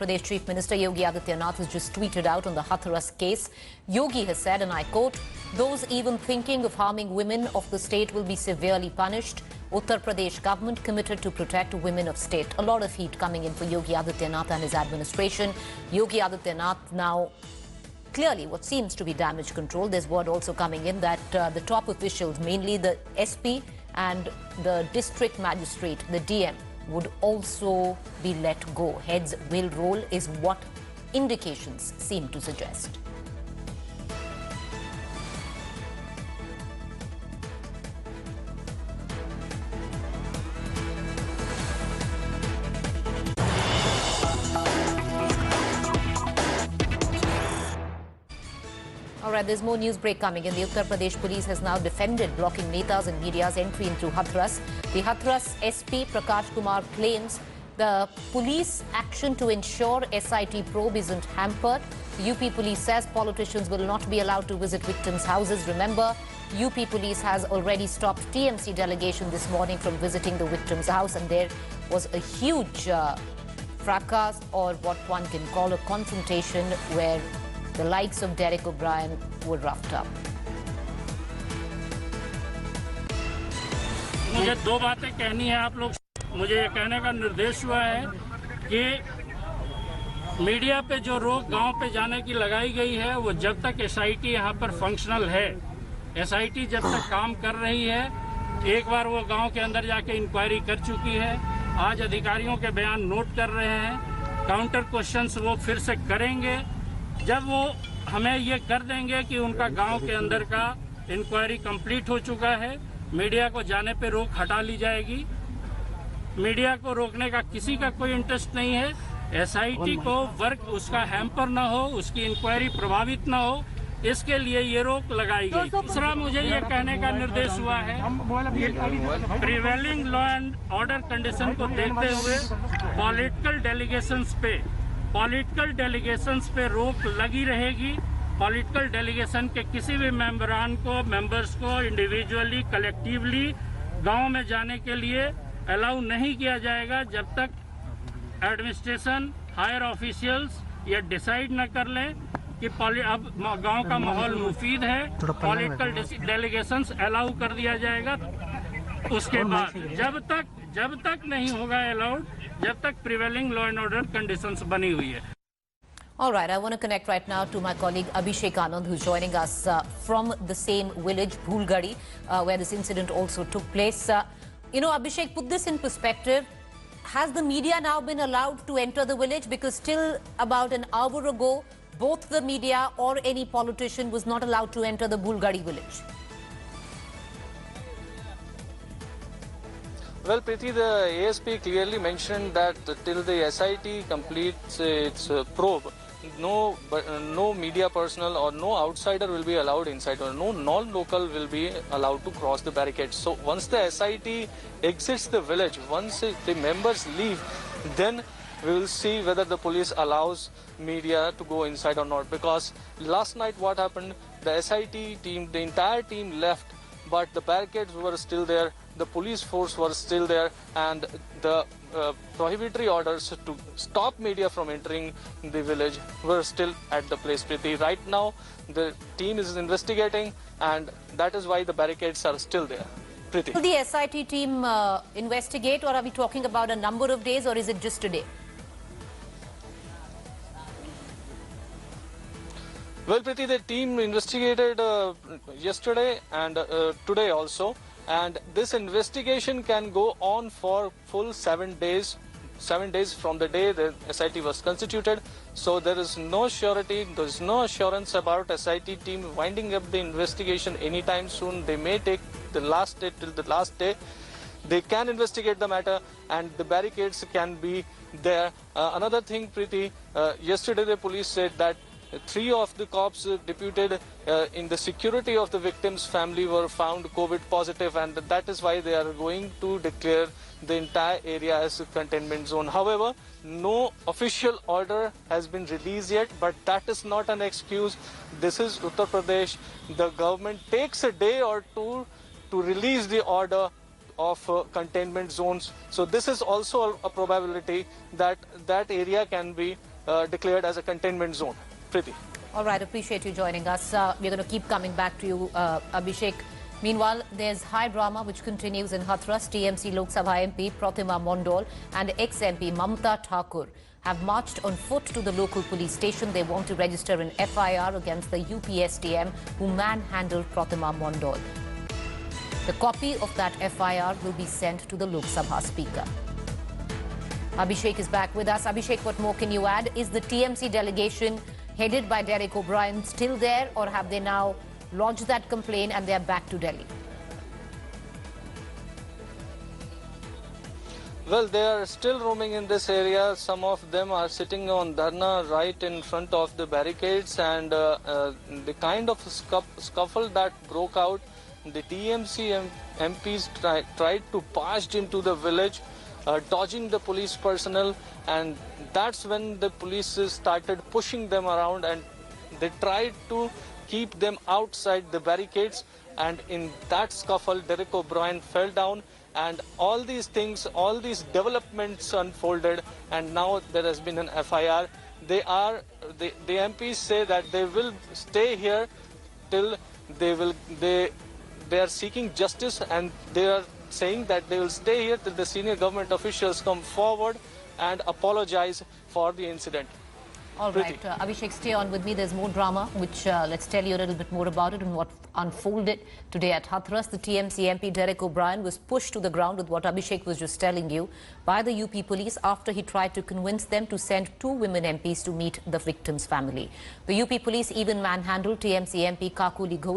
Pradesh Chief Minister Yogi Adityanath has just tweeted out on the Hathras case. Yogi has said, and I quote, "Those even thinking of harming women of the state will be severely punished. Uttar Pradesh government committed to protect women of state." A lot of heat coming in for Yogi Adityanath and his administration. Yogi Adityanath now clearly what seems to be damage control. There's word also coming in that the top officials, mainly the SP and the district magistrate, the DM, would also be let go. Heads will roll is what indications seem to suggest. All right, there's more news break coming in. The Uttar Pradesh police has now defended blocking Netas and media's entry into Hathras. The Hathras SP Prakash Kumar claims the police action to ensure SIT probe isn't hampered. The UP police says politicians will not be allowed to visit victims' houses. Remember, UP police has already stopped TMC delegation this morning from visiting the victim's house, and there was a huge fracas, or what one can call a confrontation, where the likes of Derek O'Brien were roughed up. मुझे दो बातें कहनी है आप लोग। मुझे ये कहने का निर्देश हुआ है कि मीडिया पे जो रोक गांव पे जाने की लगाई गई है, वो जब तक SIT यहाँ पर फंक्शनल है, SIT जब तक काम कर रही है, एक बार वो गांव के अंदर जाके इंक्वायरी कर चुकी है। आज अधिकारियों के बयान नोट कर रहे हैं, काउंटर क्वेश्चंस वो फिर से करेंगे। जब वो हमें ये कर देंगे कि उनका गांव के अंदर का इंक्वायरी कंप्लीट हो चुका है, मीडिया को जाने पे रोक हटा ली जाएगी। मीडिया को रोकने का किसी का कोई इंटरेस्ट नहीं है। SIT को वर्क उसका हैम्पर ना हो, उसकी इंक्वायरी प्रभावित ना हो, इसके लिए ये रोक लगाई गई। दूसरा, मुझे ये कहने का निर्देश हुआ है prevailing law and order condition को देखते हुए पॉलिटिकल डेलीगेशंस पे रोक लगी रहेगी। पॉलिटिकल डेलीगेशन के किसी भी मेंबर्स को इंडिविजुअली, कलेक्टिवली गांव में जाने के लिए अलाउ नहीं किया जाएगा जब तक एडमिनिस्ट्रेशन, हायर ऑफिशियल्स ये डिसाइड न कर लें कि अब गांव का माहौल मुफीद है। पॉलिटिकल डेलीगेशंस अलाउ कर दिया जाएगा। उसके बाद जब तक नहीं होगा अलाउड, जब तक prevailing law and order conditions बनी हुई है। All right, I want to connect right now to my colleague Abhishek Anand, who's joining us from the same village, Bhulgadi, where this incident also took place. Abhishek, put this in perspective. Has the media now been allowed to enter the village? Because still about an hour ago, both the media or any politician was not allowed to enter the Bhulgadi village. Well, Preeti, the ASP clearly mentioned that till the SIT completes its probe, no media personnel or no outsider will be allowed inside, or no non-local will be allowed to cross the barricades. So once the SIT exits the village, once the members leave, then we will see whether the police allows media to go inside or not. Because last night what happened, the SIT team, the entire team left, but the barricades were still there, the police force was still there, and the prohibitory orders to stop media from entering the village were still at the place. Preeti, right now the team is investigating, and that is why the barricades are still there. Preeti. Will the SIT team investigate, or are we talking about a number of days, or is it just today? Well, Preeti, the team investigated yesterday and today also, and this investigation can go on for full 7 days. 7 days from the day the SIT was constituted. So there is no surety, there is no assurance about SIT team winding up the investigation anytime soon. They may take the last day till the last day. They can investigate the matter, and the barricades can be there. Another thing, Preeti, yesterday the police said that 3 of the cops deputed in the security of the victim's family were found COVID positive, and that is why they are going to declare the entire area as a containment zone. However, no official order has been released yet, but that is not an excuse. This is Uttar Pradesh. The government takes a day or two to release the order of containment zones. So this is also a probability that that area can be declared as a containment zone. Preeti. All right, appreciate you joining us. We're going to keep coming back to you, Abhishek. Meanwhile, there's high drama which continues in Hathras. TMC Lok Sabha MP Pratima Mondal and ex-MP Mamta Thakur have marched on foot to the local police station. They want to register an FIR against the UPSTM who manhandled Pratima Mondal. The copy of that FIR will be sent to the Lok Sabha Speaker. Abhishek is back with us. Abhishek, what more can you add? Is the TMC delegation headed by Derek O'Brien still there, or have they now lodged that complaint and they are back to Delhi? Well, they are still roaming in this area. Some of them are sitting on dharna right in front of the barricades, and the kind of scuffle that broke out, the TMC MPs tried to pass into the village, dodging the police personnel, and that's when the police started pushing them around, and they tried to keep them outside the barricades. And in that scuffle, Derek O'Brien fell down, and all these things, all these developments unfolded, and now there has been an FIR. The MPs say that they will stay here till they are seeking justice, and they are saying that they will stay here till the senior government officials come forward and apologize for the incident. All right, Abhishek, stay on with me. There's more drama, which let's tell you a little bit more about it and what unfolded today at Hathras. The TMC MP Derek O'Brien was pushed to the ground with what Abhishek was just telling you by the UP police after he tried to convince them to send 2 women MPs to meet the victim's family. The UP police even manhandled TMC MP Kakuli Ghosh